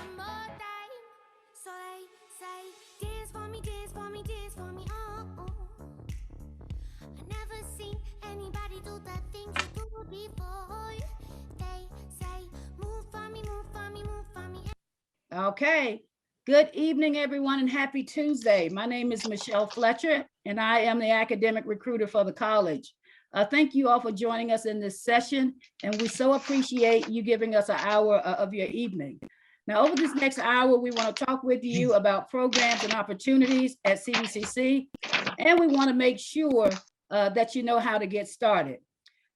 one more time. So they say, dance for me, dance for me, dance for me, oh, oh. I never seen anybody do the things you do before. They say, move for me, move for me, move for me. Okay. Good evening, everyone, and happy Tuesday. My name is Michelle Fletcher, and I am the academic recruiter for the college. Thank you all for joining us in this session, and we so appreciate you giving us an hour of your evening. Now, over this next hour, we want to talk with you about programs and opportunities at CVCC, and we want to make sure that you know how to get started.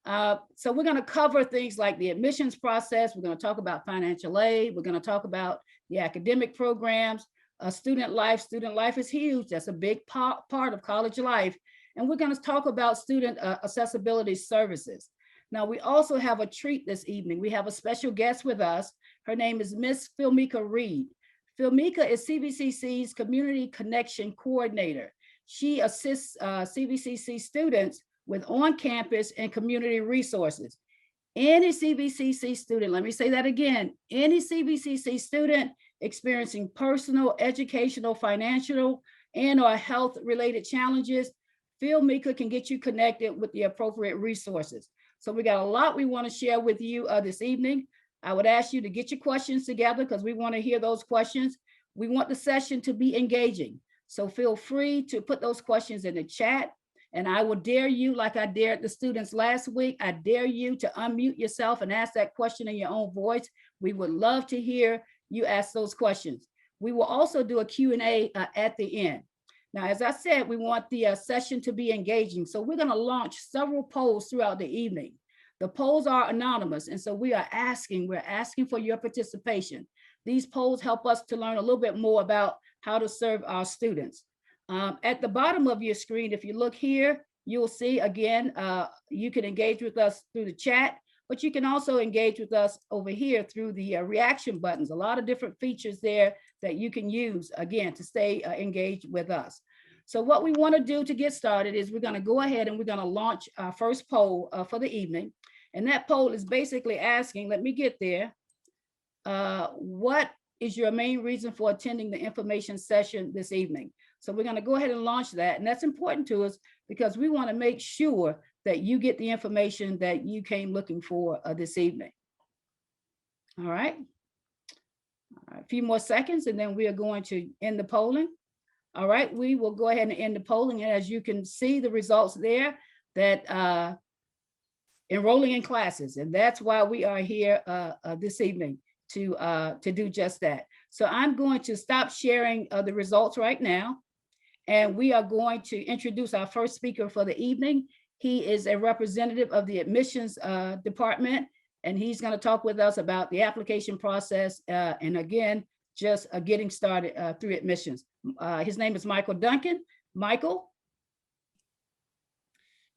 So we're going to cover things like the admissions process. We're going to talk about financial aid. We're going to talk about the academic programs, student life. Student life is huge. That's a big part of college life. And we're going to talk about student accessibility services. Now, we also have a treat this evening. We have a special guest with us. Her name is Miss Philmika Reed. Philmika is CVCC's Community Connection Coordinator. She assists CVCC students with on-campus and community resources. Any CVCC student, let me say that again, any CVCC student experiencing personal, educational, financial, and or health-related challenges, Philmika can get you connected with the appropriate resources. So we got a lot we want to share with you this evening. I would ask you to get your questions together because we want to hear those questions. We want the session to be engaging. So feel free to put those questions in the chat. And I will dare you, like I dared the students last week, I dare you to unmute yourself and ask that question in your own voice. We would love to hear you ask those questions. We will also do a Q&A at the end. Now, as I said, we want the session to be engaging. So we're going to launch several polls throughout the evening. The polls are anonymous. And so we're asking for your participation. These polls help us to learn a little bit more about how to serve our students. At the bottom of your screen, if you look here, you'll see again, you can engage with us through the chat, but you can also engage with us over here through the reaction buttons. A lot of different features there that you can use, again, to stay engaged with us. So what we want to do to get started is we're going to go ahead and we're going to launch our first poll for the evening. And that poll is basically asking, let me get there, what is your main reason for attending the information session this evening? So we're going to go ahead and launch that. And that's important to us because we want to make sure that you get the information that you came looking for this evening. All right. A few more seconds and then we are going to end the polling. All right, we will go ahead and end the polling. And as you can see the results there, that enrolling in classes. And that's why we are here this evening to do just that. So I'm going to stop sharing the results right now. And we are going to introduce our first speaker for the evening. He is a representative of the admissions department, and he's going to talk with us about the application process. And again, just getting started through admissions. His name is Michael Duncan. Michael.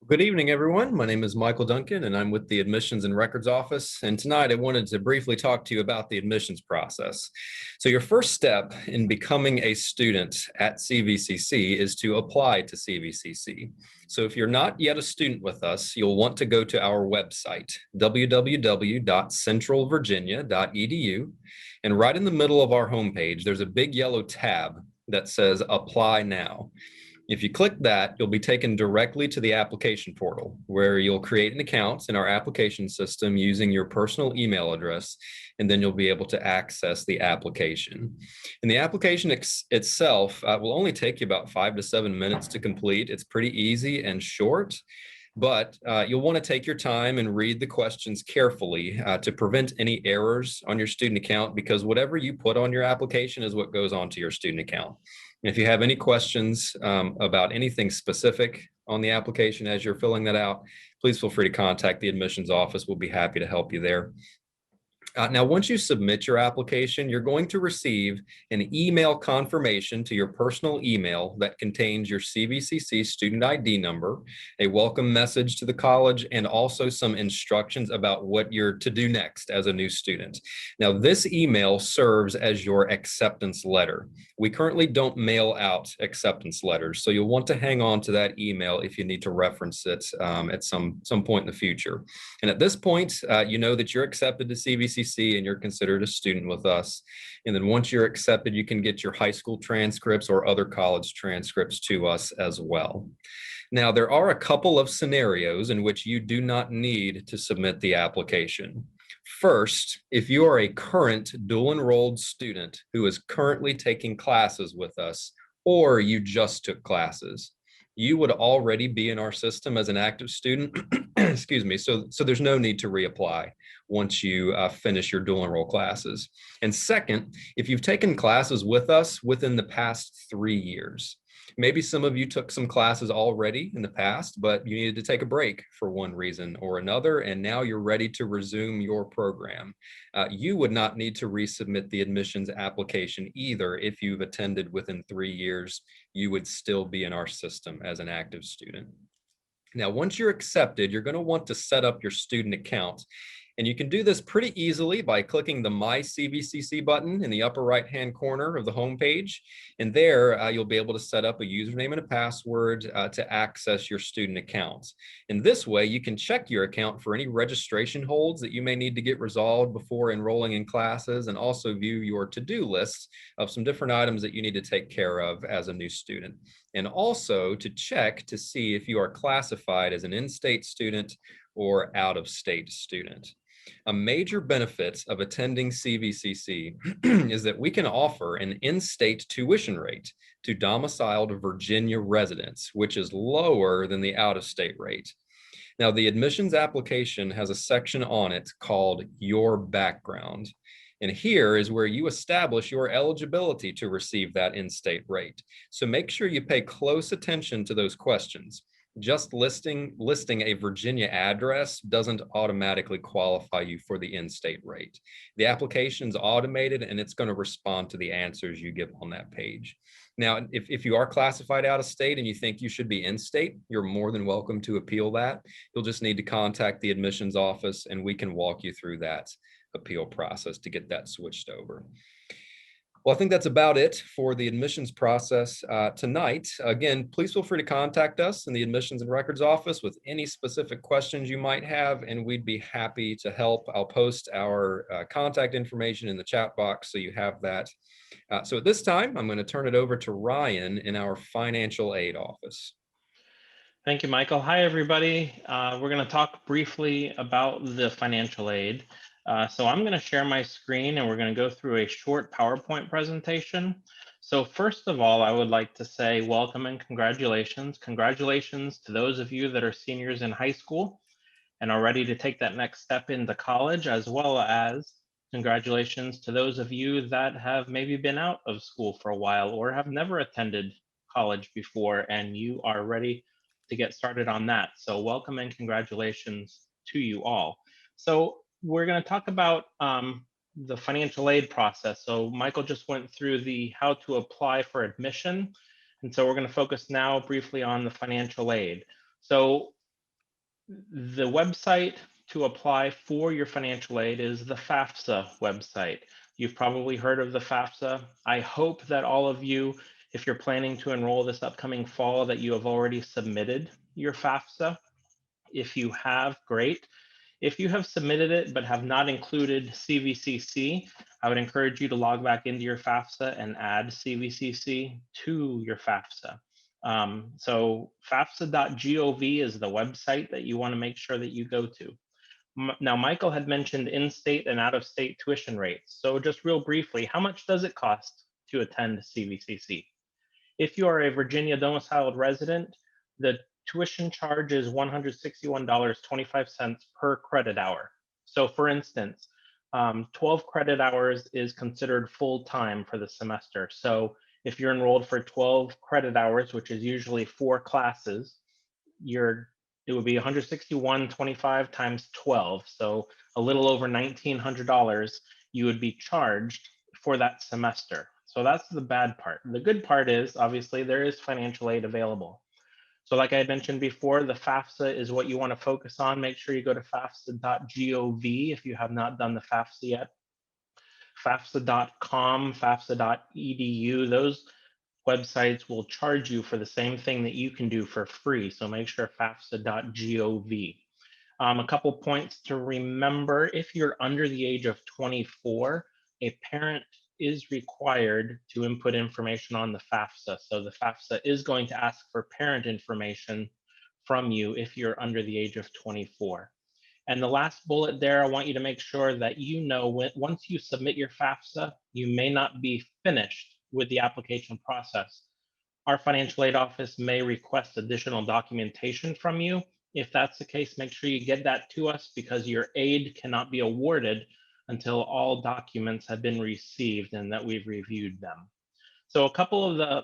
Good evening, everyone. My name is Michael Duncan, and I'm with the Admissions and Records Office. And tonight I wanted to briefly talk to you about the admissions process. So your first step in becoming a student at CVCC is to apply to CVCC. So if you're not yet a student with us, you'll want to go to our website, www.centralvirginia.edu. And right in the middle of our homepage, there's a big yellow tab that says Apply Now. If you click that, you'll be taken directly to the application portal where you'll create an account in our application system using your personal email address, and then you'll be able to access the application. And the application itself will only take you about 5 to 7 minutes to complete. It's pretty easy and short, but you'll want to take your time and read the questions carefully to prevent any errors on your student account, because whatever you put on your application is what goes onto your student account. And if you have any questions about anything specific on the application as you're filling that out, please feel free to contact the admissions office. We'll be happy to help you there. Now, once you submit your application, you're going to receive an email confirmation to your personal email that contains your CVCC student ID number, a welcome message to the college, and also some instructions about what you're to do next as a new student. Now, this email serves as your acceptance letter. We currently don't mail out acceptance letters, so you'll want to hang on to that email if you need to reference it at some point in the future. And at this point, you know that you're accepted to CVCC CVCC and you're considered a student with us. And then once you're accepted, you can get your high school transcripts or other college transcripts to us as well. Now, there are a couple of scenarios in which you do not need to submit the application. First, if you are a current dual enrolled student who is currently taking classes with us, or you just took classes, you would already be in our system as an active student. Excuse me. So there's no need to reapply once you finish your dual enroll classes. And second, if you've taken classes with us within the past 3 years, maybe some of you took some classes already in the past, but you needed to take a break for one reason or another, and now you're ready to resume your program. You would not need to resubmit the admissions application either. If you've attended within 3 years, you would still be in our system as an active student. Now, once you're accepted, you're going to want to set up your student account. And you can do this pretty easily by clicking the My CVCC button in the upper right-hand corner of the homepage. And there you'll be able to set up a username and a password to access your student account. And this way you can check your account for any registration holds that you may need to get resolved before enrolling in classes, and also view your to-do list of some different items that you need to take care of as a new student. And also to check to see if you are classified as an in-state student or out-of-state student. A major benefit of attending CVCC is that we can offer an in-state tuition rate to domiciled Virginia residents, which is lower than the out-of-state rate. Now, the admissions application has a section on it called Your Background. And here is where you establish your eligibility to receive that in-state rate. So make sure you pay close attention to those questions. Just listing a Virginia address doesn't automatically qualify you for the in-state rate. The application's automated and it's going to respond to the answers you give on that page. Now, if you are classified out of state and you think you should be in-state, you're more than welcome to appeal that. You'll just need to contact the admissions office and we can walk you through that appeal process to get that switched over. Well, I think that's about it for the admissions process tonight. Again, please feel free to contact us in the admissions and records office with any specific questions you might have, and we'd be happy to help. I'll post our contact information in the chat box so you have that. So at this time, I'm going to turn it over to Ryan in our financial aid office. Thank you, Michael. Hi, everybody. We're going to talk briefly about the financial aid. So I'm going to share my screen and we're going to go through a short PowerPoint presentation. So first of all, I would like to say welcome and congratulations. Congratulations to those of you that are seniors in high school and are ready to take that next step into college, as well as congratulations to those of you that have maybe been out of school for a while or have never attended college before and you are ready to get started on that. So welcome and congratulations to you all. So we're going to talk about the financial aid process. So Michael just went through the how to apply for admission. And so we're going to focus now briefly on the financial aid. So the website to apply for your financial aid is the FAFSA website. You've probably heard of the FAFSA. I hope that all of you, if you're planning to enroll this upcoming fall, that you have already submitted your FAFSA. If you have, great. If you have submitted it but have not included CVCC, I would encourage you to log back into your FAFSA and add CVCC to your FAFSA. So FAFSA.gov is the website that you want to make sure that you go to. Now, Michael had mentioned in-state and out-of-state tuition rates. So just real briefly, how much does it cost to attend CVCC? If you are a Virginia domiciled resident, the tuition charge is $161.25 per credit hour. So for instance, 12 credit hours is considered full-time for the semester. So if you're enrolled for 12 credit hours, which is usually 4 classes, it would be $161.25 times 12. So a little over $1,900 you would be charged for that semester. So that's the bad part. The good part is, obviously, there is financial aid available. So like I had mentioned before, the FAFSA is what you want to focus on. Make sure you go to FAFSA.gov if you have not done the FAFSA yet. FAFSA.com, FAFSA.edu, those websites will charge you for the same thing that you can do for free. So make sure FAFSA.gov. A couple points to remember: if you're under the age of 24, a parent is required to input information on the FAFSA. So the FAFSA is going to ask for parent information from you if you're under the age of 24. And the last bullet there, I want you to make sure that you know once you submit your FAFSA, you may not be finished with the application process. Our financial aid office may request additional documentation from you. If that's the case, make sure you get that to us, because your aid cannot be awarded until all documents have been received and that we've reviewed them. So a couple of the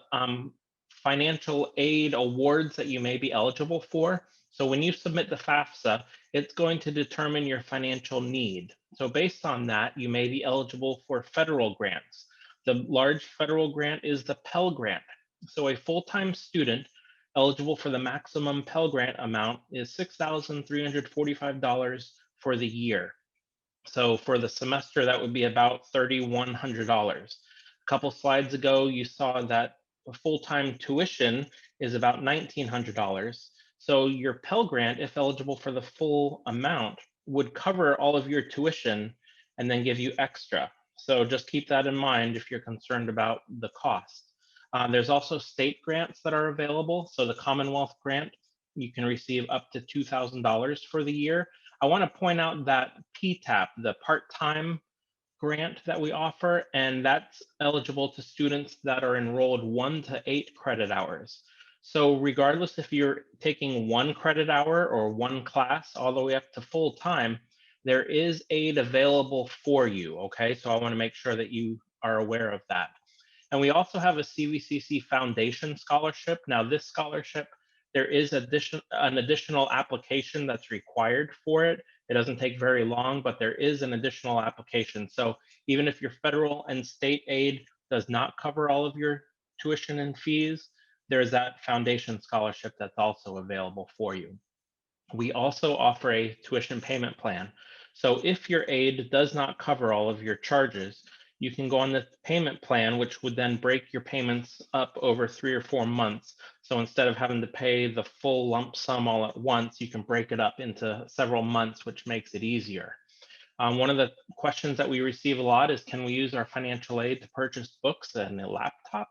financial aid awards that you may be eligible for. So when you submit the FAFSA, it's going to determine your financial need. So based on that, you may be eligible for federal grants. The large federal grant is the Pell Grant. So a full-time student eligible for the maximum Pell Grant amount is $6,345 for the year. So for the semester, that would be about $3,100. A couple slides ago, you saw that full-time tuition is about $1,900. So your Pell Grant, if eligible for the full amount, would cover all of your tuition and then give you extra. So just keep that in mind if you're concerned about the cost. There's also state grants that are available. So the Commonwealth grant, you can receive up to $2,000 for the year. I want to point out that PTAP, the part-time grant that we offer, and that's eligible to students that are enrolled 1 to 8 credit hours. So regardless if you're taking 1 credit hour or 1 class all the way up to full time, there is aid available for you, okay? So I want to make sure that you are aware of that. And we also have a CVCC Foundation scholarship. Now this scholarship, there is an additional application that's required for it. It doesn't take very long, but there is an additional application. So even if your federal and state aid does not cover all of your tuition and fees, there's that foundation scholarship that's also available for you. We also offer a tuition payment plan. So if your aid does not cover all of your charges, you can go on the payment plan, which would then break your payments up over 3 or 4 months. So instead of having to pay the full lump sum all at once, you can break it up into several months, which makes it easier. One of the questions that we receive a lot is, can we use our financial aid to purchase books and a laptop?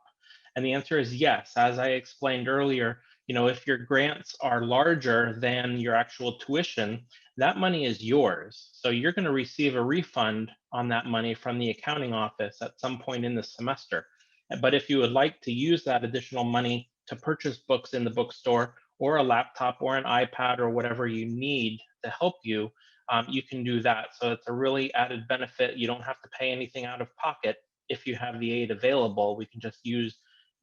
And the answer is yes. As I explained earlier, if your grants are larger than your actual tuition, that money is yours. So you're going to receive a refund on that money from the accounting office at some point in the semester. But if you would like to use that additional money to purchase books in the bookstore, or a laptop or an iPad or whatever you need to help you, you can do that. So it's a really added benefit. You don't have to pay anything out of pocket. If you have the aid available, we can just use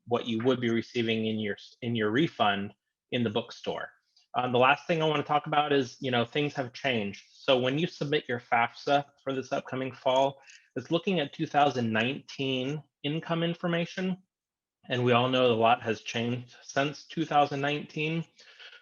what you would be receiving in your refund in the bookstore. The last thing I want to talk about is, things have changed. So when you submit your FAFSA for this upcoming fall, it's looking at 2019 income information. And we all know a lot has changed since 2019.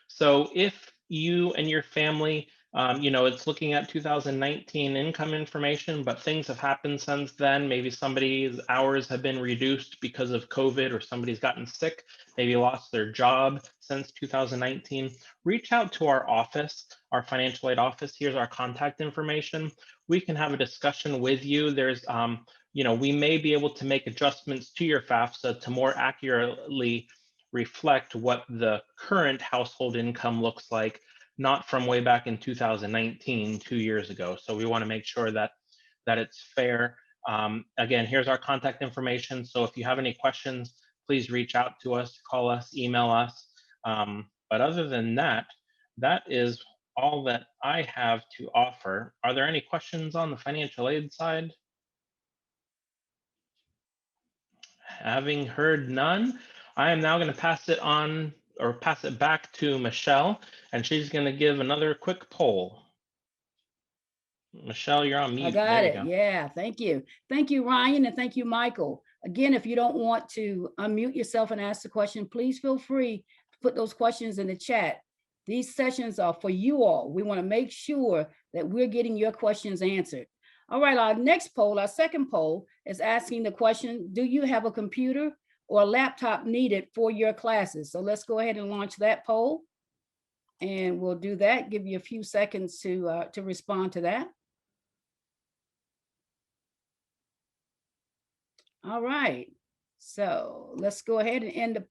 So if you and your family, it's looking at 2019 income information, but things have happened since then. Maybe somebody's hours have been reduced because of COVID, or somebody's gotten sick, maybe lost their job since 2019. Reach out to our office, our financial aid office. Here's our contact information. We can have a discussion with you. There's, we may be able to make adjustments to your FAFSA to more accurately reflect what the current household income looks like, not from way back in 2019, 2 years ago. So we want to make sure that it's fair. Again, here's our contact information. So if you have any questions, please reach out to us, call us, email us. But other than that, that is all that I have to offer. Are there any questions on the financial aid side? Having heard none, I am now going to pass it on, or pass it back to Michelle, and she's going to give another quick poll. Michelle, you're on mute. I got it. Yeah, thank you. Thank you, Ryan, and thank you, Michael. Again, if you don't want to unmute yourself and ask the question, please feel free to put those questions in the chat. These sessions are for you all. We want to make sure that we're getting your questions answered. All right, our next poll, our second poll, is asking the question, do you have a computer or a laptop needed for your classes? So let's go ahead and launch that poll. And we'll do that, give you a few seconds to respond to that. All right, so let's go ahead and end the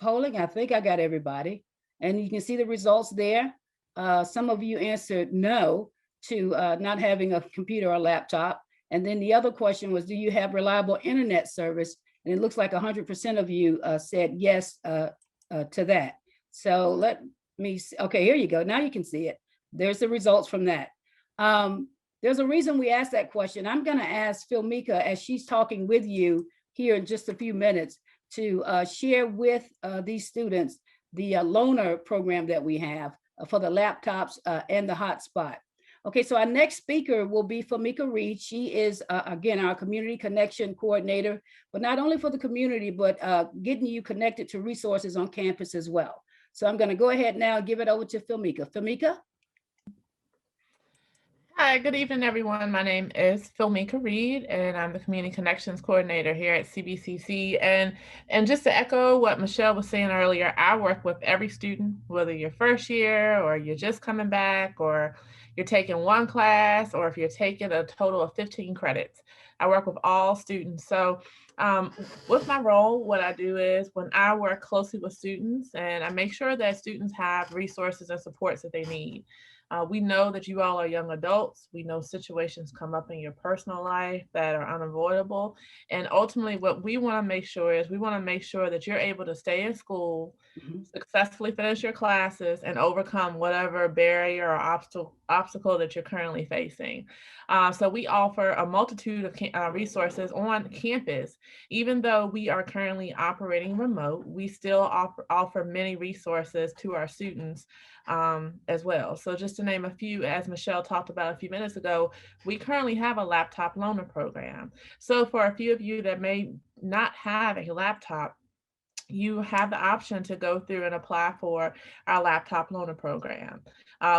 polling. I think I got everybody. And you can see the results there. Some of you answered no to not having a computer or laptop. And then the other question was, do you have reliable internet service? And it looks like 100% of you said yes to that. So let me see. Okay, here you go. Now you can see it. There's the results from that. There's a reason we asked that question. I'm going to ask Philmika, as she's talking with you here in just a few minutes, to share with these students the loaner program that we have for the laptops and the hotspot. Okay, so our next speaker will be Philmika Reed. She is, again, our community connection coordinator, but not only for the community, but getting you connected to resources on campus as well. So I'm going to go ahead now and give it over to Philmika. Philmika? Hi, good evening, everyone. My name is Philmika Reed, and I'm the Community Connections Coordinator here at CBCC. And just to echo what Michelle was saying earlier, I work with every student, whether you're first year or you're just coming back or you're taking one class or if you're taking a total of 15 credits. I work with all students. So with my role, what I do is when I work closely with students and I make sure that students have resources and supports that they need. We know that you all are young adults. We know situations come up in your personal life that are unavoidable. And ultimately, what we want to make sure is we want to make sure that you're able to stay in school, successfully finish your classes, and overcome whatever barrier or obstacle that you're currently facing. So we offer a multitude of resources on campus. Even though we are currently operating remote, we still offer many resources to our students as well. So just to name a few, as Michelle talked about a few minutes ago, we currently have a laptop loaner program. So for a few of you that may not have a laptop, you have the option to go through and apply for our laptop loaner program.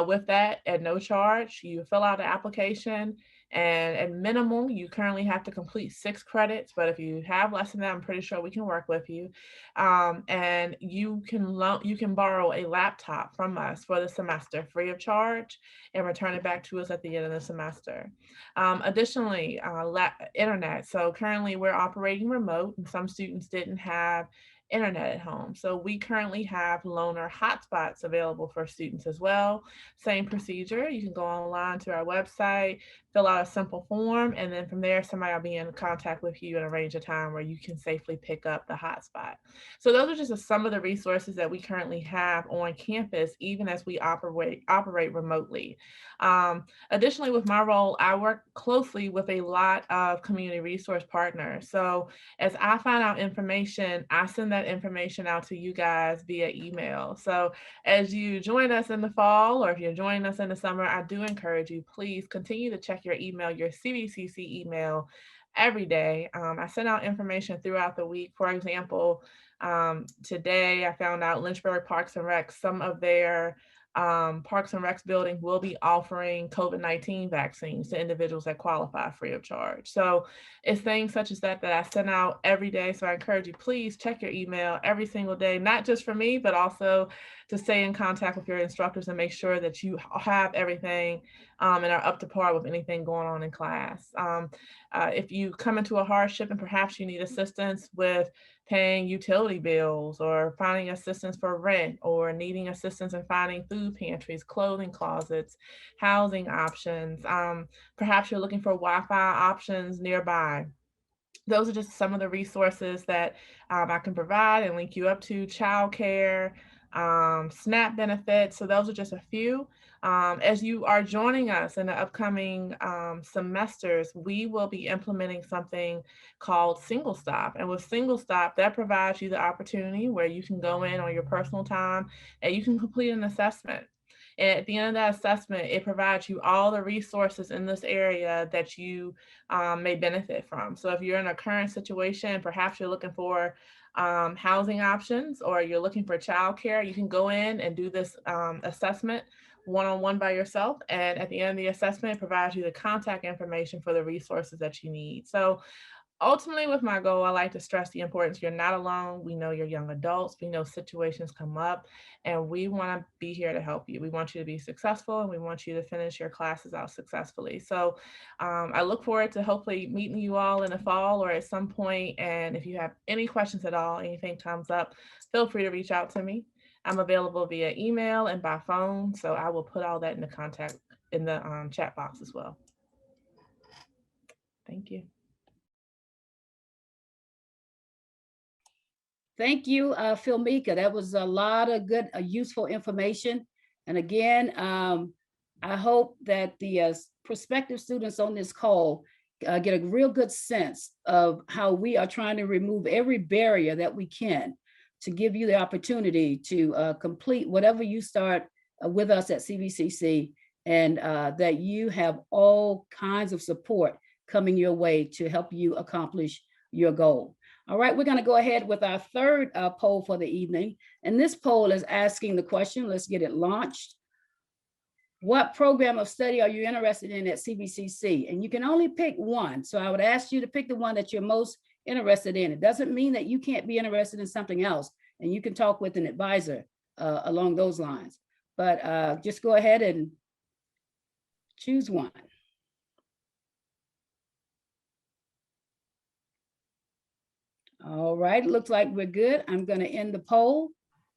With that, at no charge, you fill out an application, and at minimum, you currently have to complete 6 credits, but if you have less than that, I'm pretty sure we can work with you. And you can borrow a laptop from us for the semester free of charge and return it back to us at the end of the semester. Additionally, internet. So currently we're operating remote and some students didn't have internet at home. So we currently have loaner hotspots available for students as well. Same procedure. You can go online to our website, fill out a simple form, and then from there, somebody will be in contact with you and arrange a time where you can safely pick up the hotspot. So those are just some of the resources that we currently have on campus, even as we operate remotely. Additionally, with my role, I work closely with a lot of community resource partners. So as I find out information, I send that information out to you guys via email. So as you join us in the fall, or if you're joining us in the summer, I do encourage you, please continue to check your email, your CBCC email every day. I send out information throughout the week. For example, today I found out Lynchburg Parks and Rec, some of their Parks and Recs building will be offering COVID-19 vaccines to individuals that qualify free of charge. So it's things such as that I send out every day. So I encourage you, please check your email every single day, not just for me, but also to stay in contact with your instructors and make sure that you have everything and are up to par with anything going on in class. If you come into a hardship and perhaps you need assistance with paying utility bills or finding assistance for rent or needing assistance in finding food pantries, clothing closets, housing options. Perhaps you're looking for Wi-Fi options nearby. Those are just some of the resources that I can provide and link you up to. Childcare, SNAP benefits. So those are just a few. As you are joining us in the upcoming semesters, we will be implementing something called Single Stop. And with Single Stop, that provides you the opportunity where you can go in on your personal time and you can complete an assessment. And at the end of that assessment, it provides you all the resources in this area that you may benefit from. So if you're in a current situation, perhaps you're looking for housing options or you're looking for childcare, you can go in and do this assessment one-on-one by yourself. And at the end of the assessment, it provides you the contact information for the resources that you need. So ultimately with my goal, I like to stress the importance. You're not alone. We know you're young adults. We know situations come up, and we want to be here to help you. We want you to be successful, and we want you to finish your classes out successfully. So I look forward to hopefully meeting you all in the fall or at some point. And if you have any questions at all, anything comes up, feel free to reach out to me. I'm available via email and by phone. So I will put all that in the contact in the chat box as well. Thank you. Thank you, Philmika. That was a lot of good, useful information. And again, I hope that the prospective students on this call get a real good sense of how we are trying to remove every barrier that we can to give you the opportunity to complete whatever you start with us at CVCC, and that you have all kinds of support coming your way to help you accomplish your goal. All right, we're going to go ahead with our third poll for the evening. And this poll is asking the question, let's get it launched. What program of study are you interested in at CVCC? And you can only pick one. So I would ask you to pick the one that you're most interested in. It doesn't mean that you can't be interested in something else, and you can talk with an advisor along those lines. But just go ahead and choose one. All right, looks like we're good. I'm going to end the poll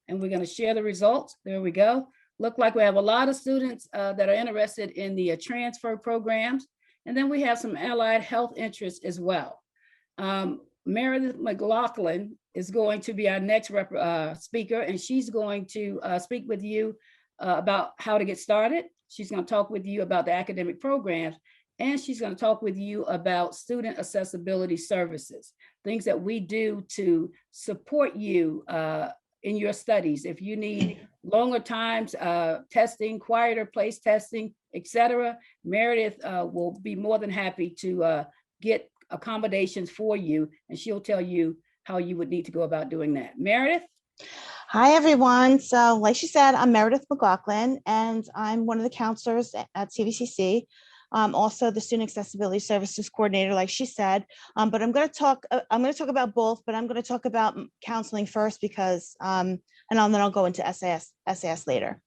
and we're going to share the results. There we go. Look like we have a lot of students that are interested in the transfer programs. And then we have some allied health interests as well. Meredith McLaughlin is going to be our next speaker, and she's going to speak with you about how to get started. She's going to talk with you about the academic programs, and she's going to talk with you about student accessibility services, things that we do to support you in your studies. If you need longer times, testing, quieter place testing, etc., Meredith will be more than happy to get accommodations for you, and she'll tell you how you would need to go about doing that. Meredith? Hi, everyone. So like she said, I'm Meredith McLaughlin, and I'm one of the counselors at CVCC. Also the Student Accessibility Services Coordinator, like she said. But I'm going to talk about both, but I'm going to talk about counseling first because, and then I'll go into SAS later.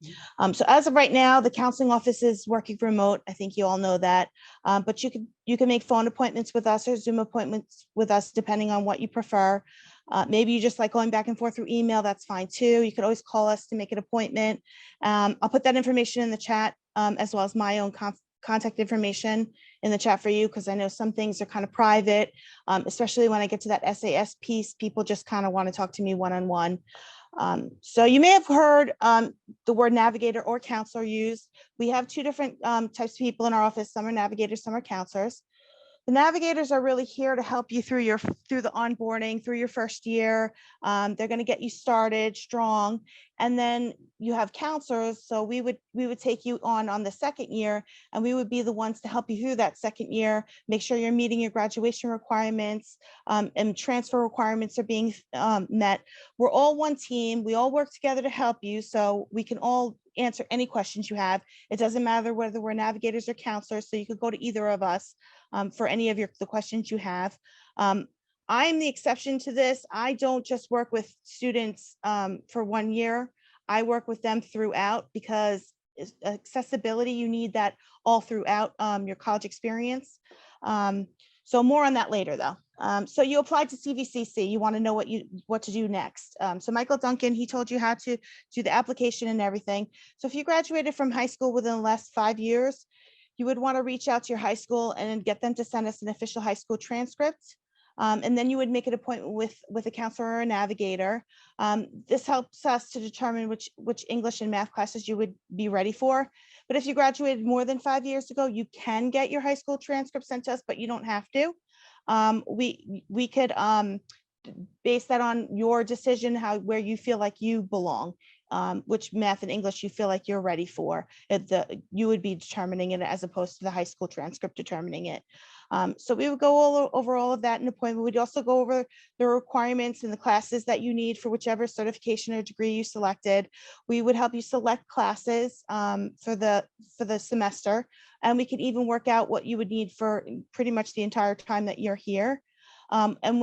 So as of right now, the counseling office is working remote. I think you all know that. But you can make phone appointments with us or Zoom appointments with us, depending on what you prefer. Maybe you just like going back and forth through email, that's fine too. You could always call us to make an appointment. I'll put that information in the chat, as well as my own contact information in the chat for you, because I know some things are kind of private, especially when I get to that SAS piece. People just kind of want to talk to me one-on-one. So you may have heard the word navigator or counselor used. We have two different types of people in our office. Some are navigators, some are counselors. The navigators are really here to help you through the onboarding, through your first year. They're going to get you started strong. And then you have counselors. So we would take you on the second year, and we would be the ones to help you through that second year, make sure you're meeting your graduation requirements, and transfer requirements are being met. We're all one team. We all work together to help you, so we can all answer any questions you have. It doesn't matter whether we're navigators or counselors, so you could go to either of us for any of the questions you have. I'm the exception to this. I don't just work with students for 1 year. I work with them throughout, because accessibility, you need that all throughout your college experience. So more on that later though. So you applied to CVCC, you want to know what to do next. So Michael Duncan, he told you how to do the application and everything. So if you graduated from high school within the last 5 years, you would want to reach out to your high school and get them to send us an official high school transcript. And then you would make an appointment with a counselor or a navigator. This helps us to determine which English and math classes you would be ready for. But if you graduated more than 5 years ago, you can get your high school transcript sent to us, but you don't have to. We could base that on your decision, where you feel like you belong, which math and English you feel like you're ready for. You would be determining it, as opposed to the high school transcript determining it. So we would go over all of that in an appointment. We'd also go over the requirements and the classes that you need for whichever certification or degree you selected. We would help you select classes for the semester, and we could even work out what you would need for pretty much the entire time that you're here. And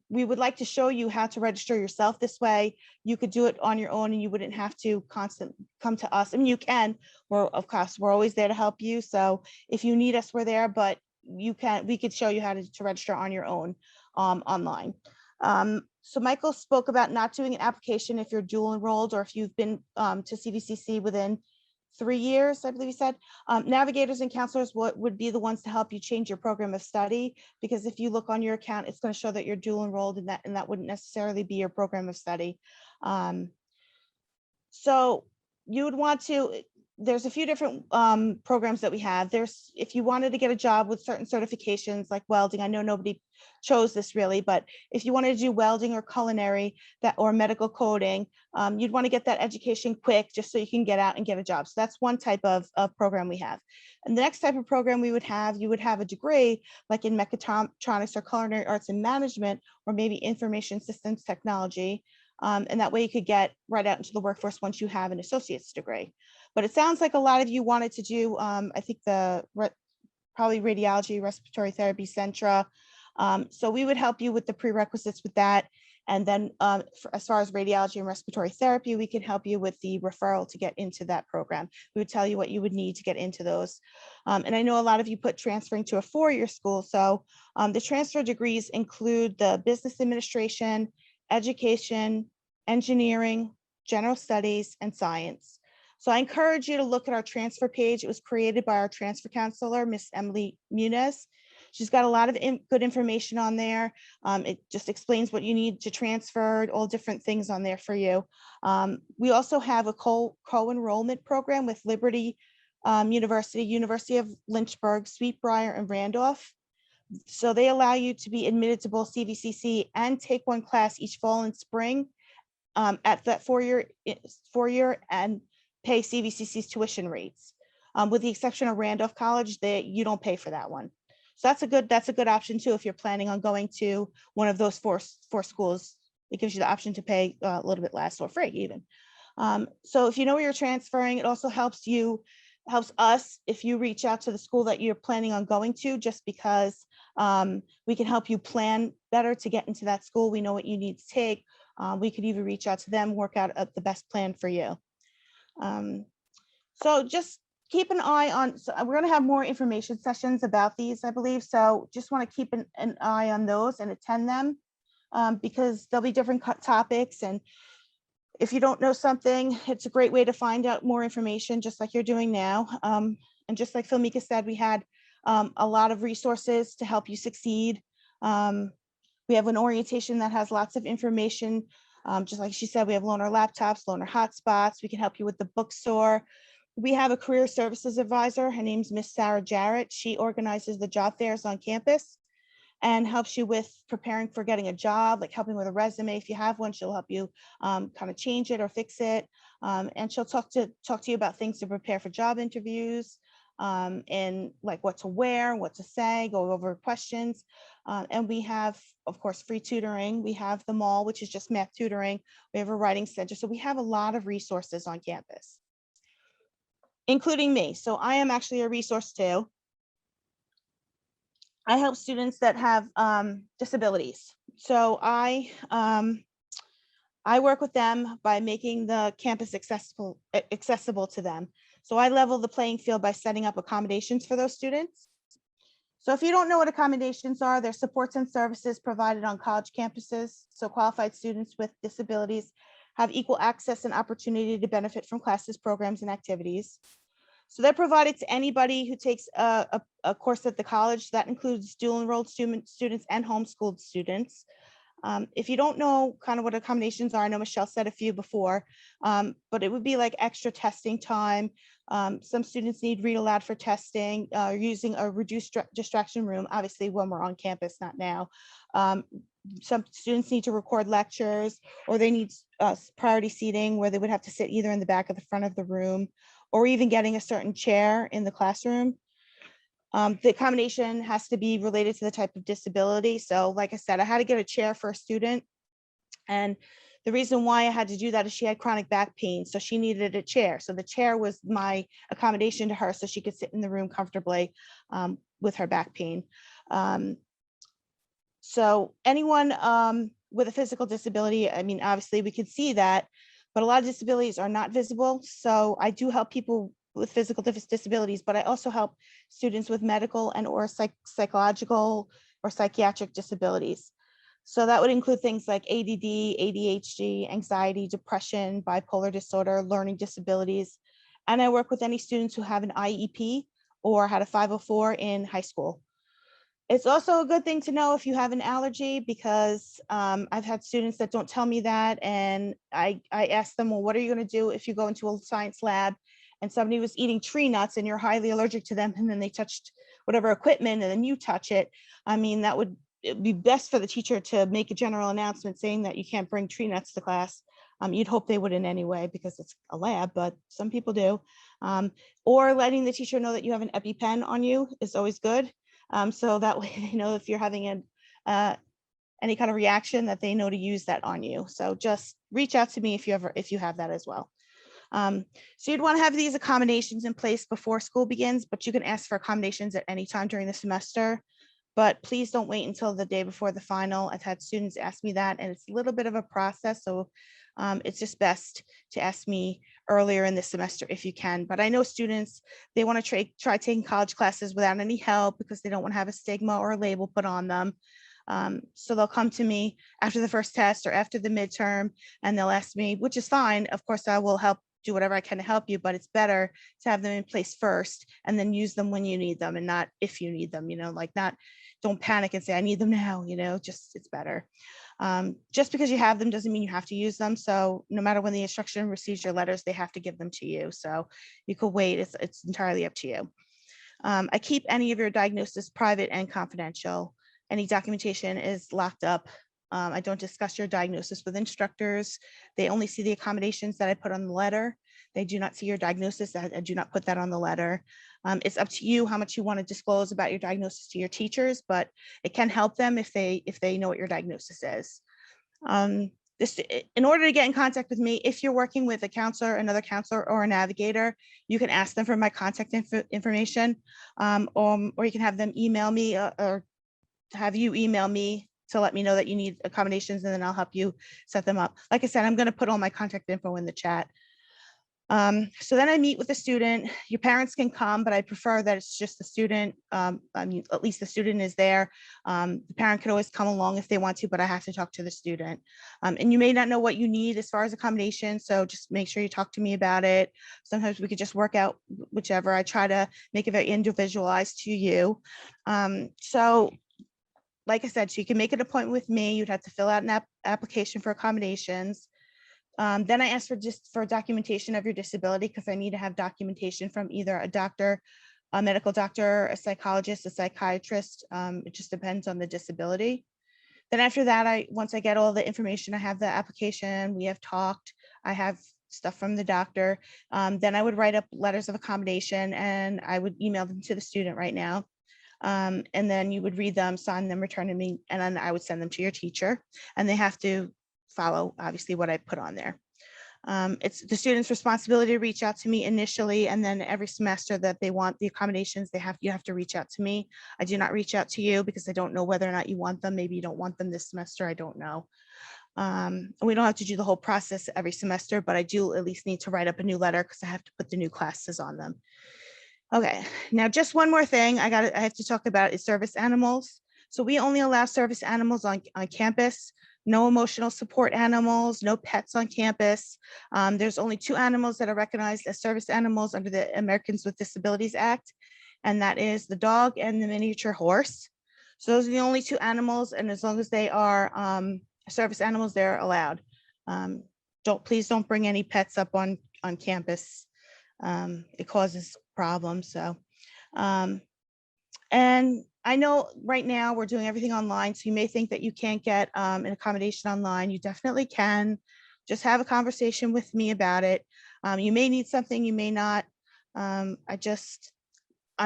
we would like to show you how to register yourself this way. You could do it on your own and you wouldn't have to constantly come to us. I mean, you can, of course, we're always there to help you. So if you need us, we're there, but we could show you how to register on your own online. So Michael spoke about not doing an application if you're dual enrolled or if you've been to CVCC within 3 years, I believe he said. Navigators and counselors would be the ones to help you change your program of study, because if you look on your account, it's going to show that you're dual enrolled, and that wouldn't necessarily be your program of study. So you would want to, there's a few different programs that we have. There's, if you wanted to get a job with certain certifications like welding, I know nobody chose this really, but if you wanted to do welding or culinary or medical coding, you'd want to get that education quick just so you can get out and get a job. So that's one type of program we have. And the next type of program we would have, you would have a degree like in mechatronics or culinary arts and management, or maybe information systems technology. And that way you could get right out into the workforce once you have an associate's degree. But it sounds like a lot of you wanted to do, I think probably radiology, respiratory therapy, Centra. So we would help you with the prerequisites with that. And then as far as radiology and respiratory therapy, we can help you with the referral to get into that program. We would tell you what you would need to get into those. And I know a lot of you put transferring to a four-year school. So the transfer degrees include the business administration, education, engineering, general studies, and science. So I encourage you to look at our transfer page. It was created by our transfer counselor, Miss Emily Muniz. She's got a lot of good information on there. It just explains what you need to transfer, all different things on there for you. We also have a co-enrollment program with Liberty University of Lynchburg, Sweetbriar, and Randolph. So they allow you to be admitted to both CVCC and take one class each fall and spring at that four-year and pay CVCC's tuition rates. With the exception of Randolph College, you don't pay for that one. So that's a good option too if you're planning on going to one of those four schools. It gives you the option to pay a little bit less or free even. So if you know where you're transferring, it also helps us if you reach out to the school that you're planning on going to, just because we can help you plan better to get into that school. We know what you need to take. We could even reach out to them, work out the best plan for you. So just keep an eye on, so we're going to have more information sessions about these, I believe. So just want to keep an eye on those and attend them because there'll be different topics. And if you don't know something, it's a great way to find out more information, just like you're doing now. And just like Philmika said, we had a lot of resources to help you succeed. We have an orientation that has lots of information. Just like she said, we have loaner laptops, loaner hotspots. We can help you with the bookstore. We have a career services advisor. Her name's Miss Sarah Jarrett. She organizes the job fairs on campus and helps you with preparing for getting a job, like helping with a resume. If you have one, she'll help you kind of change it or fix it. And she'll talk to you about things to prepare for job interviews and like what to wear, what to say, go over questions. And we have, of course, free tutoring. We have the mall, which is just math tutoring. We have a writing center. So we have a lot of resources on campus, including me. So I am actually a resource too. I help students that have disabilities. So I work with them by making the campus accessible to them. So I level the playing field by setting up accommodations for those students. So if you don't know what accommodations are, they're supports and services provided on college campuses. So qualified students with disabilities have equal access and opportunity to benefit from classes, programs, and activities. So they're provided to anybody who takes a course at the college. That includes dual enrolled students and homeschooled students. If you don't know kind of what accommodations are, I know Michelle said a few before, but it would be like extra testing time. Some students need read aloud for testing, using a reduced distraction room, obviously when we're on campus, not now. Some students need to record lectures, or they need priority seating where they would have to sit either in the back or the front of the room, or even getting a certain chair in the classroom. The accommodation has to be related to the type of disability. So like I said, I had to get a chair for a student. And the reason why I had to do that is she had chronic back pain. So she needed a chair. So the chair was my accommodation to her so she could sit in the room comfortably with her back pain. So anyone with a physical disability, I mean, obviously we could see that, but a lot of disabilities are not visible. So I do help people with physical disabilities, but I also help students with medical and or psychological or psychiatric disabilities. So that would include things like ADD, ADHD, anxiety, depression, bipolar disorder, learning disabilities. And I work with any students who have an IEP or had a 504 in high school. It's also a good thing to know if you have an allergy, because I've had students that don't tell me that. And I ask them, well, what are you going to do if you go into a science lab and somebody was eating tree nuts and you're highly allergic to them, and then they touched whatever equipment and then you touch it? I mean, that would it'd be best for the teacher to make a general announcement saying that you can't bring tree nuts to class. You'd hope they wouldn't anyway, because it's a lab, but some people do. Or letting the teacher know that you have an EpiPen on you is always good. So that way they know if you're having any kind of reaction, that they know to use that on you. So just reach out to me if you have that as well. So you'd want to have these accommodations in place before school begins, but you can ask for accommodations at any time during the semester. But please don't wait until the day before the final. I've had students ask me that, and it's a little bit of a process. So it's just best to ask me earlier in the semester if you can. But I know students, they want to try taking college classes without any help because they don't want to have a stigma or a label put on them. So they'll come to me after the first test or after the midterm, and they'll ask me, which is fine. Of course, I will help do whatever I can to help you, but it's better to have them in place first and then use them when you need them, and not if you need them, like not, don't panic and say, I need them now, just it's better. Just because you have them doesn't mean you have to use them. So no matter when the instruction receives your letters, they have to give them to you. So you could wait, it's entirely up to you. I keep any of your diagnosis private and confidential. Any documentation is locked up. I don't discuss your diagnosis with instructors. They only see the accommodations that I put on the letter. They do not see your diagnosis. I do not put that on the letter. It's up to you how much you want to disclose about your diagnosis to your teachers, but it can help them if they know what your diagnosis is. In order to get in contact with me, if you're working with a counselor, another counselor, or a navigator, you can ask them for my contact information, or you can have them email me, or have you email me to let me know that you need accommodations, and then I'll help you set them up. Like I said, I'm going to put all my contact info in the chat. So then I meet with the student. Your parents can come, but I prefer that it's just the student. I mean, at least the student is there. The parent could always come along if they want to, but I have to talk to the student. And you may not know what you need as far as accommodation, so just make sure you talk to me about it. Sometimes we could just work out whichever. I try to make it very individualized to you. So like I said, so you can make an appointment with me. You'd have to fill out an application for accommodations. Then I asked for documentation of your disability, because I need to have documentation from either a doctor, a medical doctor, a psychologist, a psychiatrist. It just depends on the disability. Then after that, once I get all the information, I have the application, we have talked, I have stuff from the doctor. Then I would write up letters of accommodation and I would email them to the student right now. And then you would read them, sign them, return to me, and then I would send them to your teacher, and they have to follow obviously what I put on there. It's the student's responsibility to reach out to me initially, and then every semester that they want the accommodations, you have to reach out to me. I do not reach out to you because I don't know whether or not you want them. Maybe you don't want them this semester, I don't know. We don't have to do the whole process every semester, but I do at least need to write up a new letter because I have to put the new classes on them. Okay, now just one more thing I have to talk about is service animals. So we only allow service animals on campus. No emotional support animals, no pets on campus. There's only 2 animals that are recognized as service animals under the Americans with Disabilities Act, and that is the dog and the miniature horse. So those are the only 2 animals, and as long as they are service animals, they're allowed. Please don't bring any pets up on campus. It causes problems. So, and I know right now we're doing everything online, so you may think that you can't get an accommodation online. You definitely can. Just have a conversation with me about it. You may need something, you may not. I'm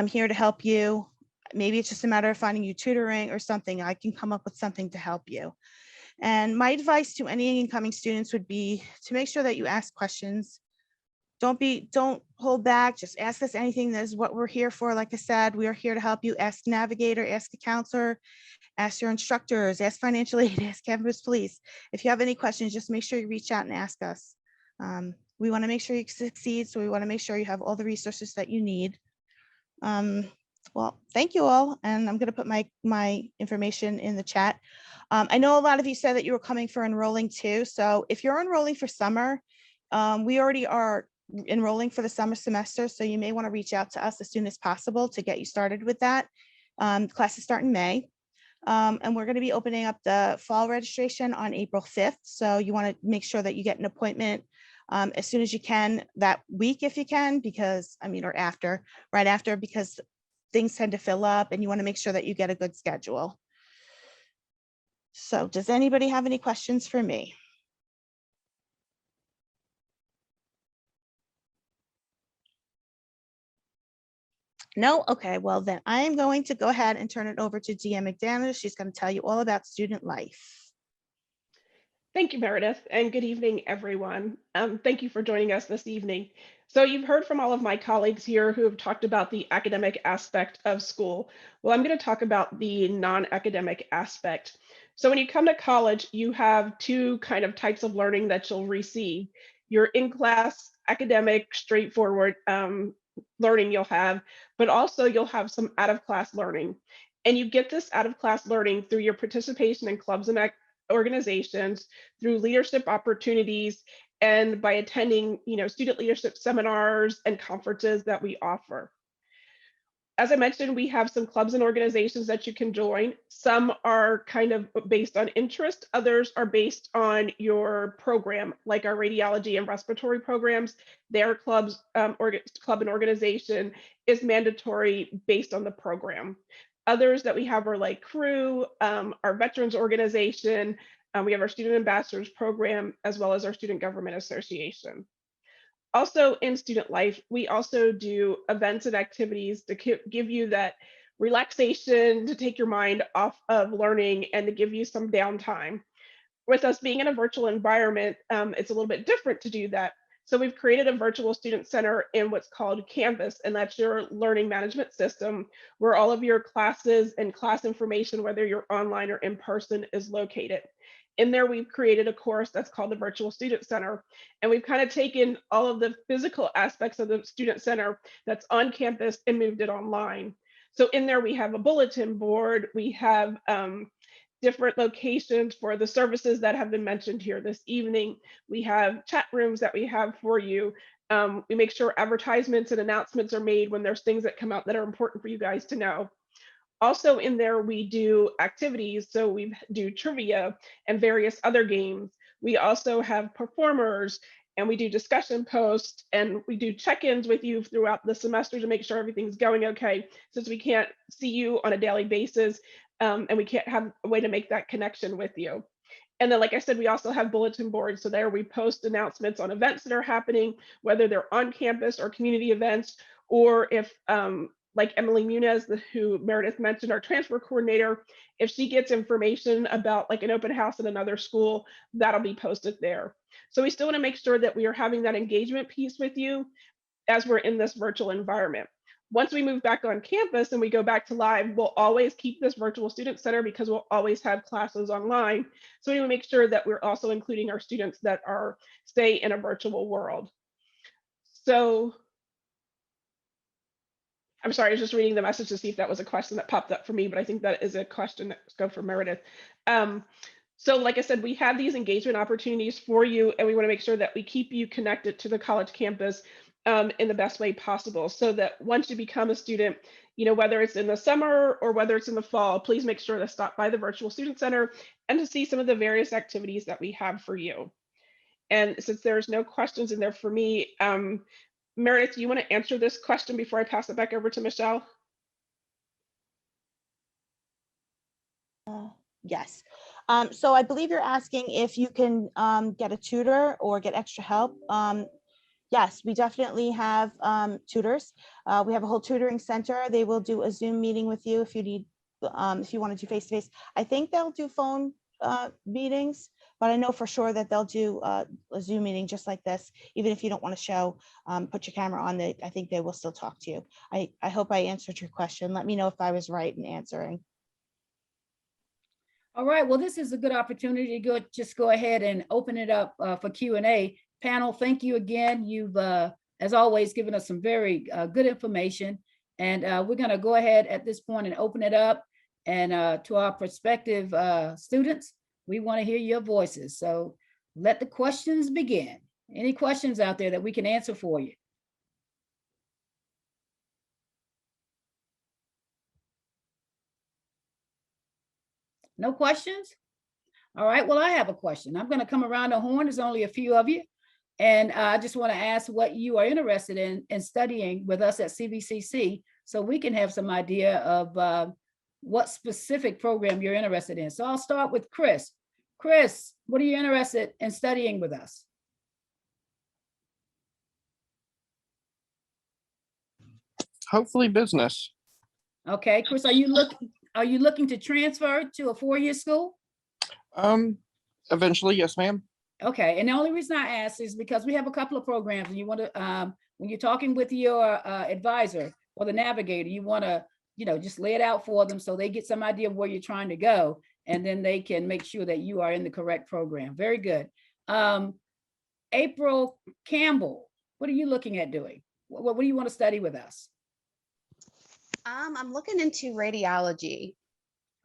here to help you. Maybe it's just a matter of finding you tutoring or something. I can come up with something to help you. And my advice to any incoming students would be to make sure that you ask questions. Don't hold back. Just ask us anything. That is what we're here for. Like I said, we are here to help you. Ask navigator, ask a counselor, ask your instructors, ask financial aid, ask campus police. If you have any questions, just make sure you reach out and ask us. We want to make sure you succeed, so we want to make sure you have all the resources that you need. Well, thank you all, and I'm going to put my information in the chat. I know a lot of you said that you were coming for enrolling too, so if you're enrolling for summer, we already are enrolling for the summer semester, so you may want to reach out to us as soon as possible to get you started with that. Classes start in May. And we're going to be opening up the fall registration on April 5th. So you want to make sure that you get an appointment as soon as you can that week, if you can, because or right after, because things tend to fill up and you want to make sure that you get a good schedule. So does anybody have any questions for me? No? Okay, well then I'm going to go ahead and turn it over to Deanne McDaniel. She's going to tell you all about student life. Thank you, Meredith, and good evening, everyone. Thank you for joining us this evening. So you've heard from all of my colleagues here who have talked about the academic aspect of school. Well, I'm going to talk about the non-academic aspect. So when you come to college, you have two kind of types of learning that you'll receive. Your in-class, academic, straightforward learning you'll have, but also you'll have some out-of-class learning. And you get this out-of-class learning through your participation in clubs and organizations, through leadership opportunities, and by attending, student leadership seminars and conferences that we offer. As I mentioned, we have some clubs and organizations that you can join. Some are kind of based on interest, others are based on your program, like our radiology and respiratory programs. Their club and organization is mandatory based on the program. Others that we have are like Crew, our veterans organization. We have our student ambassadors program, as well as our student government association. Also in student life, we also do events and activities to give you that relaxation, to take your mind off of learning and to give you some downtime. With us being in a virtual environment, it's a little bit different to do that. So we've created a virtual student center in what's called Canvas, and that's your learning management system where all of your classes and class information, whether you're online or in person, is located. In there, we've created a course that's called the Virtual Student Center, and we've kind of taken all of the physical aspects of the student center that's on campus and moved it online. So in there, we have a bulletin board, we have different locations for the services that have been mentioned here this evening. We have chat rooms that we have for you. We make sure advertisements and announcements are made when there's things that come out that are important for you guys to know. Also in there, we do activities. So we do trivia and various other games. We also have performers, and we do discussion posts, and we do check-ins with you throughout the semester to make sure everything's going okay, since we can't see you on a daily basis. And we can't have a way to make that connection with you. And then, like I said, we also have bulletin boards. So there we post announcements on events that are happening, whether they're on campus or community events, or if like Emily Munez, who Meredith mentioned, our transfer coordinator, if she gets information about like an open house in another school, that'll be posted there. So we still want to make sure that we are having that engagement piece with you as we're in this virtual environment. Once we move back on campus and we go back to live, we'll always keep this virtual student center because we'll always have classes online. So we want to make sure that we're also including our students that are stay in a virtual world. So I'm sorry, I was just reading the message to see if that was a question that popped up for me, but I think that is a question that's go for Meredith. So like I said, we have these engagement opportunities for you, and we want to make sure that we keep you connected to the college campus in the best way possible, so that once you become a student, whether it's in the summer or whether it's in the fall, please make sure to stop by the Virtual Student Center and to see some of the various activities that we have for you. And since there's no questions in there for me, Meredith, do you want to answer this question before I pass it back over to Michelle? Yes. So I believe you're asking if you can get a tutor or get extra help. Yes, we definitely have tutors. We have a whole tutoring center. They will do a Zoom meeting with you if you need, if you want to do face-to-face. I think they'll do phone meetings, but I know for sure that they'll do a Zoom meeting just like this. Even if you don't want to show, put your camera on, I think they will still talk to you. I hope I answered your question. Let me know if I was right in answering. All right, well, this is a good opportunity to just go ahead and open it up for Q&A. Panel, thank you again. You've, as always, given us some very good information. And we're going to go ahead at this point and open it up. And to our prospective students, we want to hear your voices. So let the questions begin. Any questions out there that we can answer for you? No questions? All right, well, I have a question. I'm going to come around the horn. There's only a few of you. And I just want to ask what you are interested in studying with us at CVCC so we can have some idea of what specific program you're interested in. So I'll start with Chris. Chris, what are you interested in studying with us? Hopefully business. Okay, Chris, are you looking to transfer to a 4-year school? Eventually, yes, ma'am. Okay, and the only reason I ask is because we have a couple of programs and you want to, when you're talking with your advisor or the navigator, you want to, just lay it out for them so they get some idea of where you're trying to go, and then they can make sure that you are in the correct program. Very good. April Campbell, what are you looking at doing? What do you want to study with us? I'm looking into radiology.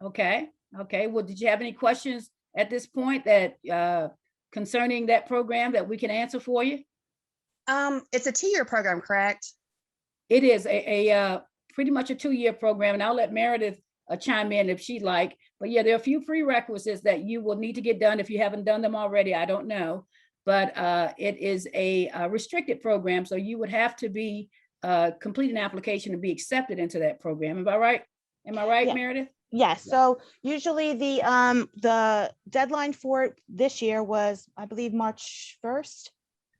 Okay. Well, did you have any questions at this point that concerning that program that we can answer for you? It's a 2-year program, correct? It is a pretty much a 2-year program, and I'll let Meredith chime in if she'd like. But yeah, there are a few prerequisites that you will need to get done if you haven't done them already. I don't know, but it is a restricted program, so you would have to be complete an application to be accepted into that program. Am I right? Yeah. Meredith? Yes, so usually the deadline for it this year was, I believe, March 1st.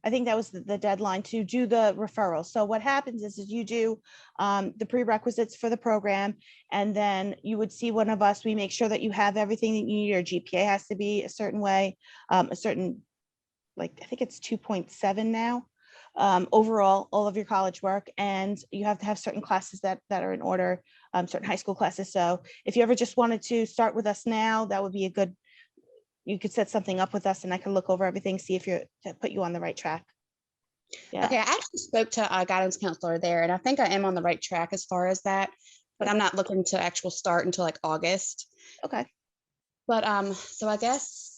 I think that was the deadline to do the referral. So what happens is you do the prerequisites for the program, and then you would see one of us. We make sure that you have everything that you need. Your GPA has to be a certain way, a certain, like, I think it's 2.7 now. Overall, all of your college work, and you have to have certain classes that are in order, certain high school classes. So if you ever just wanted to start with us now, that would be a good, you could set something up with us and I can look over everything, see if to put you on the right track. Yeah. Okay, I actually spoke to a guidance counselor there, and I think I am on the right track as far as that, but I'm not looking to actual start until like August. Okay. But so I guess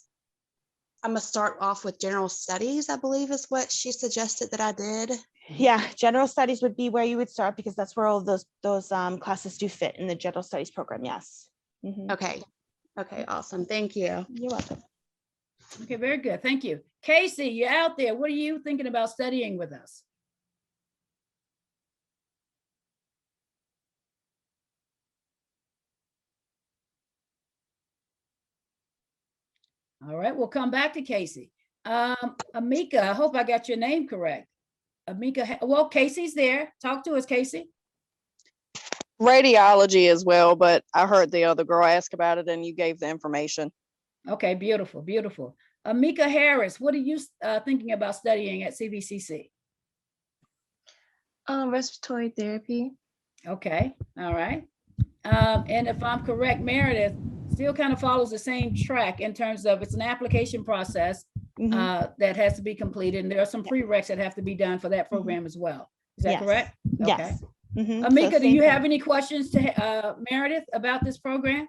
I'm gonna start off with general studies, I believe is what she suggested that I did. Yeah, general studies would be where you would start because that's where all those classes do fit in the general studies program. Yes. Mhm. Okay, awesome. Thank you. You're welcome. Okay, very good. Thank you. Casey, you're out there. What are you thinking about studying with us? All right, we'll come back to Casey. Amika, I hope I got your name correct. Amika, well, Casey's there. Talk to us, Casey. Radiology as well, but I heard the other girl ask about it and you gave the information. Okay, beautiful, beautiful. Amika Harris, what are you thinking about studying at CVCC? Respiratory therapy. Okay, all right. And if I'm correct, Meredith still kind of follows the same track in terms of it's an application process that has to be completed, and there are some prereqs that have to be done for that program as well. Is that correct? Yes. Okay. Amika, do you have any questions to Meredith about this program?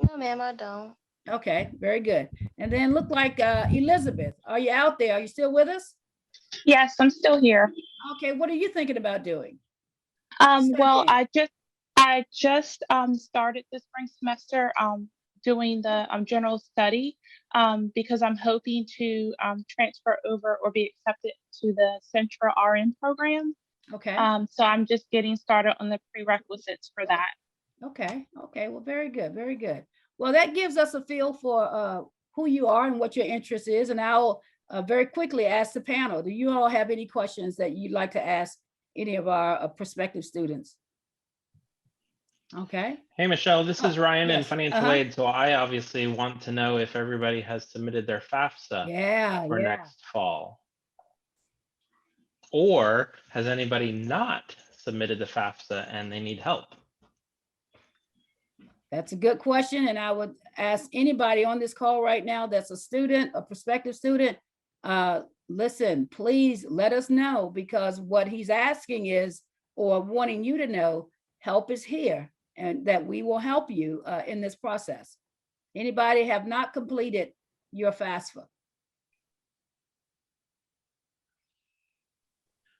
No, ma'am, I don't. Okay, very good. And then look like Elizabeth, are you out there? Are you still with us? Yes, I'm still here. Okay, what are you thinking about doing? Well, I just started the spring semester doing the general study because I'm hoping to transfer over or be accepted to the Central RN program. Okay. So I'm just getting started on the prerequisites for that. Okay. Well, very good. Very good. Well, that gives us a feel for who you are and what your interest is. And I'll very quickly ask the panel, do you all have any questions that you'd like to ask any of our prospective students? Okay. Hey, Michelle, this is Ryan in yes. financial aid. So I obviously want to know if everybody has submitted their FAFSA for next fall. Or has anybody not submitted the FAFSA and they need help? That's a good question. And I would ask anybody on this call right now that's a student, a prospective student, listen, please let us know, because what he's asking is, or wanting you to know, help is here and that we will help you in this process. Anybody have not completed your FAFSA?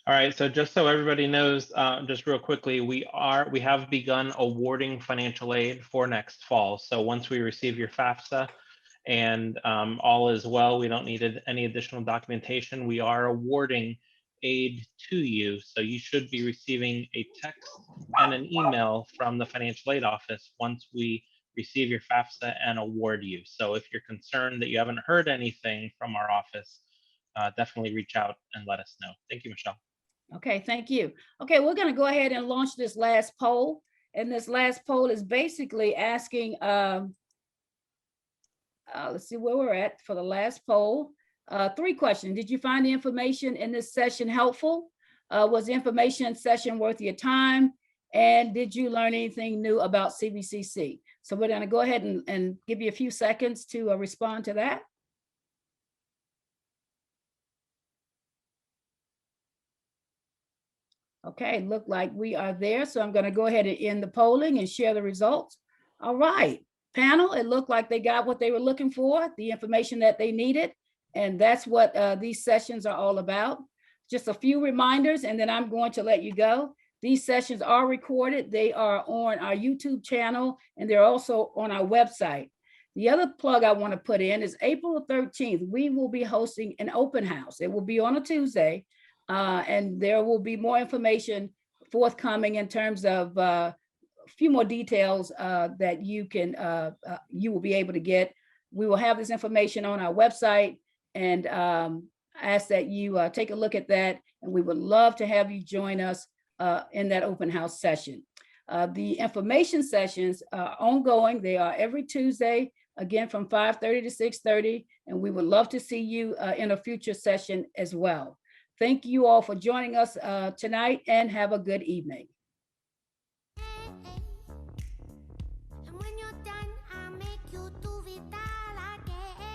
All right, so just so everybody knows, just real quickly, we have begun awarding financial aid for next fall. So once we receive your FAFSA and all is well, we don't need any additional documentation, we are awarding aid to you. So you should be receiving a text and an email from the financial aid office once we receive your FAFSA and award you. So if you're concerned that you haven't heard anything from our office, definitely reach out and let us know. Thank you, Michelle. Okay, thank you. Okay, we're going to go ahead and launch this last poll. And this last poll is basically asking, let's see where we're at for the last poll. 3 questions. Did you find the information in this session helpful? Was the information session worth your time? And did you learn anything new about CVCC? So we're going to go ahead and give you a few seconds to respond to that. Okay, look like we are there. So I'm going to go ahead and end the polling and share the results. All right, panel, it looked like they got what they were looking for, the information that they needed. And that's what these sessions are all about. Just a few reminders, and then I'm going to let you go. These sessions are recorded. They are on our YouTube channel, and they're also on our website. The other plug I want to put in is April 13th, we will be hosting an open house. It will be on a Tuesday. And there will be more information forthcoming in terms of a few more details that you will be able to get. We will have this information on our website, and ask that you take a look at that. And we would love to have you join us in that open house session. The information sessions are ongoing. They are every Tuesday, again, from 5:30 to 6:30. And we would love to see you in a future session as well. Thank you all for joining us tonight, and have a good evening.